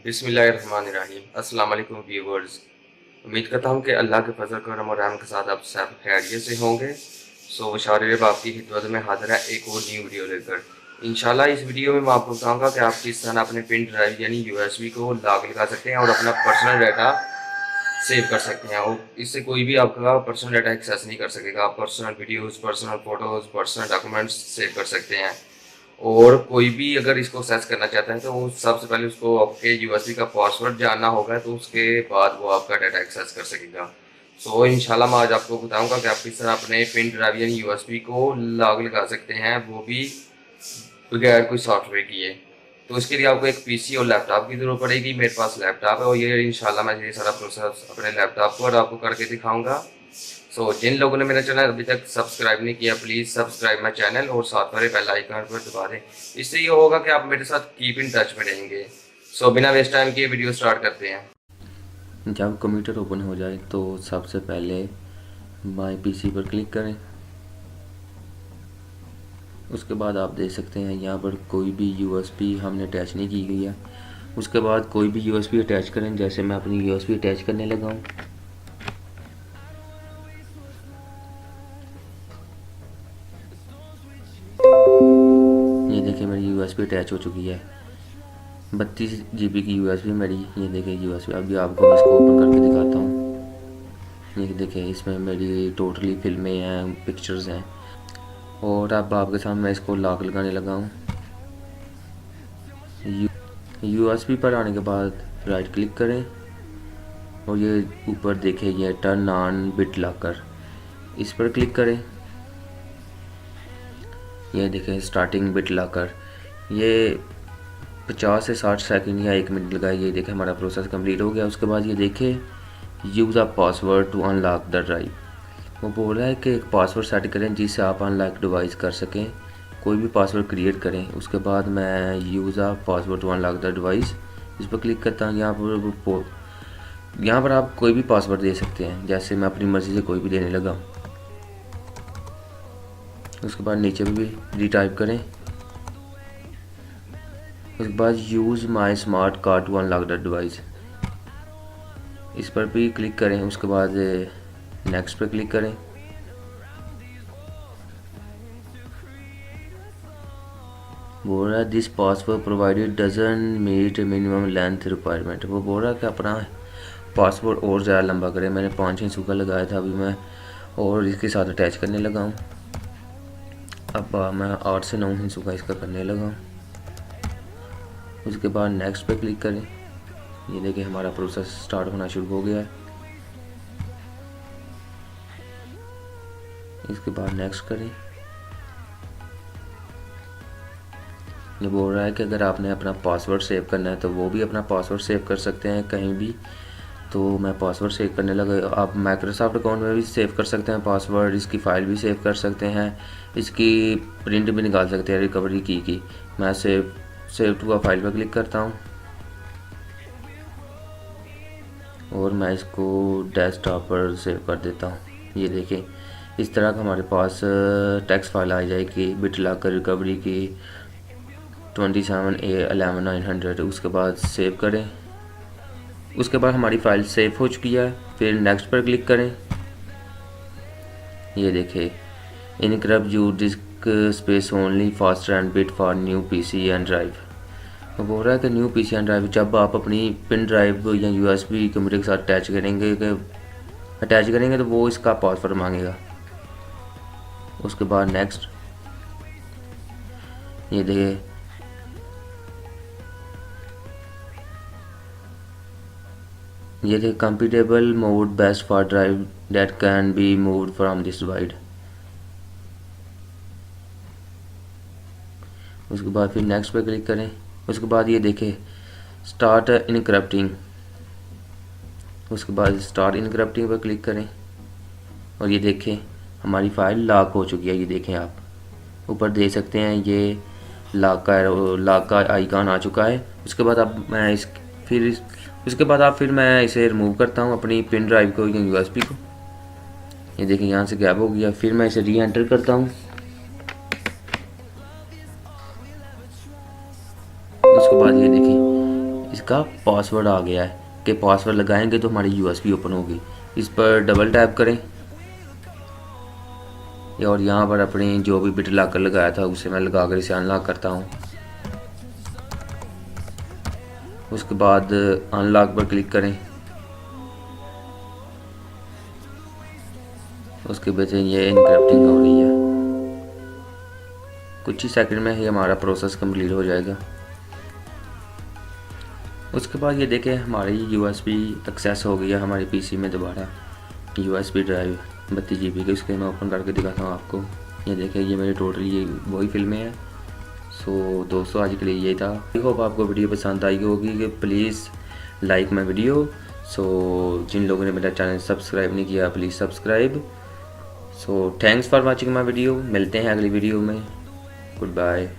बिस्मिल्लाहिर्रहमानिर्रहीम। अस्सलाम वालेकुम व्यूवर्स। उम्मीद करता हूँ कि अल्लाह के फजल करम और रहम के साथ आप सब खैरियत से होंगे। शारिब आपकी खिदमत में हाजिर है एक और न्यू वीडियो लेकर। इंशाल्लाह इस वीडियो में मैं आपको बताऊँगा कि आप किस तरह अपने पिन ड्राइव यानी यूएसबी को लॉक लगा सकते हैं और अपना पर्सनल डाटा सेव कर सकते हैं और इससे कोई भी आपका पर्सनल डाटा एक्सेस नहीं कर सकेगा। आप personal videos, personal photos, personal documents save कर सकते हैं। और कोई भी अगर इसको एक्सेस करना चाहता है तो वो सबसे पहले उसको आपके यूएसबी का पासवर्ड जानना होगा, तो उसके बाद वो आपका डाटा एक्सेस कर सकेगा। इंशाल्लाह मैं आज आपको बताऊंगा कि आप किस तरह अपने पिन ड्राइव यानी यूएसबी को लॉक लगा सकते हैं, वो भी बगैर कोई सॉफ्टवेयर किए। तो इसके लिए आपको एक पीसी और लैपटॉप की ज़रूरत पड़ेगी। मेरे पास लैपटॉप है और ये इंशाल्लाह मैं ये सारा प्रोसेस अपने लैपटॉप पर आपको करके दिखाऊंगा। जिन लोगों ने मेरा चैनल अभी तक सब्सक्राइब नहीं किया, प्लीज़ सब्सक्राइब माई चैनल और साथ वाले बेल आइकन पर दबा दें। इससे ये होगा कि आप मेरे साथ कीप इन टच में रहेंगे। बिना वेस्ट टाइम किए वीडियो स्टार्ट करते हैं। जब कंप्यूटर ओपन हो जाए तो सबसे पहले माई पीसी पर क्लिक करें। उसके बाद आप देख सकते हैं यहाँ पर कोई भी यूएसबी हमने अटैच नहीं की गई है। उसके बाद कोई भी यूएसबी अटैच करें, जैसे मैं अपनी यूएसबी अटैच करने लगा हूँ। ये देखिए मेरी यूएसबी अटैच हो चुकी है। 32 GB की यूएसबी मेरी, ये देखिए यूएसबी। अभी आपको मैं इसको ओपन करके दिखाता हूँ। ये देखिए इसमें मेरी टोटली फिल्में हैं, पिक्चर्स हैं। और अब आपके सामने मैं इसको लॉक लगाने लगा हूँ। यूएसबी पर आने के बाद राइट क्लिक करें और ये ऊपर देखें ये टर्न ऑन बिट लॉकर, इस पर क्लिक करें। ये देखें स्टार्टिंग बिट लॉकर, ये 50 से 60 सेकंड या 1 मिनट लगा। ये देखें हमारा प्रोसेस कंप्लीट हो गया। उसके बाद ये देखें use a password to unlock the drive. वो बोल रहा है कि एक पासवर्ड सेट करें जिससे आप अनलॉक डिवाइस कर सकें, कोई भी पासवर्ड क्रिएट करें। उसके बाद मैं use a password to unlock the device, इस पर क्लिक करता हूँ। यहाँ पर आप कोई भी पासवर्ड दे सकते हैं, जैसे मैं अपनी मर्ज़ी से कोई भी देने लगा। उसके बाद नीचे भी रीटाइप करें। उसके बाद use my smart card to unlock the device, इस पर भी क्लिक करें। उसके बाद नेक्स्ट पर क्लिक करें। बोल रहा है this password provided doesn't meet minimum length requirement. वो बोल रहा है कि अपना पासवर्ड और ज़्यादा लंबा करें। मैंने 5 इंच का लगाया था, अभी मैं और इसके साथ अटैच करने लगा हूँ। अब मैं 8 से 9 इंच का इसका करने लगा हूँ। उसके बाद नेक्स्ट पे क्लिक करें। ये देखिए हमारा प्रोसेस स्टार्ट होना शुरू हो गया है। इसके बाद नेक्स्ट करें। ये बोल रहा है कि अगर आपने अपना पासवर्ड सेव करना है तो वो भी अपना पासवर्ड सेव कर सकते हैं कहीं भी। तो मैं पासवर्ड सेव करने लगा। आप माइक्रोसॉफ्ट अकाउंट में भी सेव कर सकते हैं पासवर्ड, इसकी फ़ाइल भी सेव कर सकते हैं, इसकी प्रिंट भी निकाल सकते हैं रिकवरी की। मैं सेव टू अ फाइल पर क्लिक करता हूँ और मैं इसको डेस्कटॉप पर सेव कर देता हूँ। ये देखें इस तरह का हमारे पास टेक्स्ट फाइल आ जाएगी बिट लॉकर रिकवरी की 27A11900। उसके बाद सेव करें। उसके बाद हमारी फ़ाइल सेव हो चुकी है। फिर नेक्स्ट पर क्लिक करें। ये देखें encrypt you disk space only faster and bit for new PC and drive. वो बोल रहा है कि न्यू पीसी एंड ड्राइव जब आप अपनी पिन ड्राइव या यूएसबी कंप्यूटर के साथ अटैच करेंगे तो वो इसका पासवर्ड मांगेगा। उसके बाद नेक्स्ट। ये देखिए compatible mode best for drive that can be moved from this device. उसके बाद फिर नेक्स्ट पे क्लिक करें। उसके बाद ये देखें स्टार्ट इनक्रप्टिंग। उसके बाद स्टार्ट इनक्रप्टिंग पर क्लिक करें और ये देखें हमारी फ़ाइल लॉक हो चुकी है। ये देखें आप ऊपर देख सकते हैं ये लॉक का आइकॉन आ चुका है। उसके बाद अब मैं उसके बाद फिर मैं इसे रिमूव करता हूँ अपनी पिन ड्राइव को या यूएसबी को। ये देखें यहाँ से गैप हो गया। फिर मैं इसे री एंटर करता हूँ। उसके बाद ये देखें इसका पासवर्ड आ गया है कि पासवर्ड लगाएंगे तो हमारी यूएसबी ओपन होगी। इस पर डबल टैप करें और यहाँ पर अपने जो भी बिट लॉकर लगाया था उसे मैं लगा कर इसे अनलॉक करता हूँ। उसके बाद अनलॉक पर क्लिक करें। उसके बाद ये इनक्रप्टिंग हो रही है, कुछ ही सेकंड में ही हमारा प्रोसेस कंप्लीट हो जाएगा। उसके बाद ये देखें हमारी यूएसबी एक्सेस हो गई है हमारे पीसी में दोबारा। यूएसबी ड्राइव 32 GB की, उसके मैं ओपन करके दिखाता हूँ आपको। ये देखें ये मेरी टोटल ये वही फिल्में हैं। सो दोस्तों आज के लिए यही था। आई होप आपको वीडियो पसंद आई होगी कि please like my video. So जिन लोगों ने मेरा चैनल सब्सक्राइब नहीं किया please subscribe. So thanks for watching my video. मिलते हैं अगली वीडियो में। Good bye.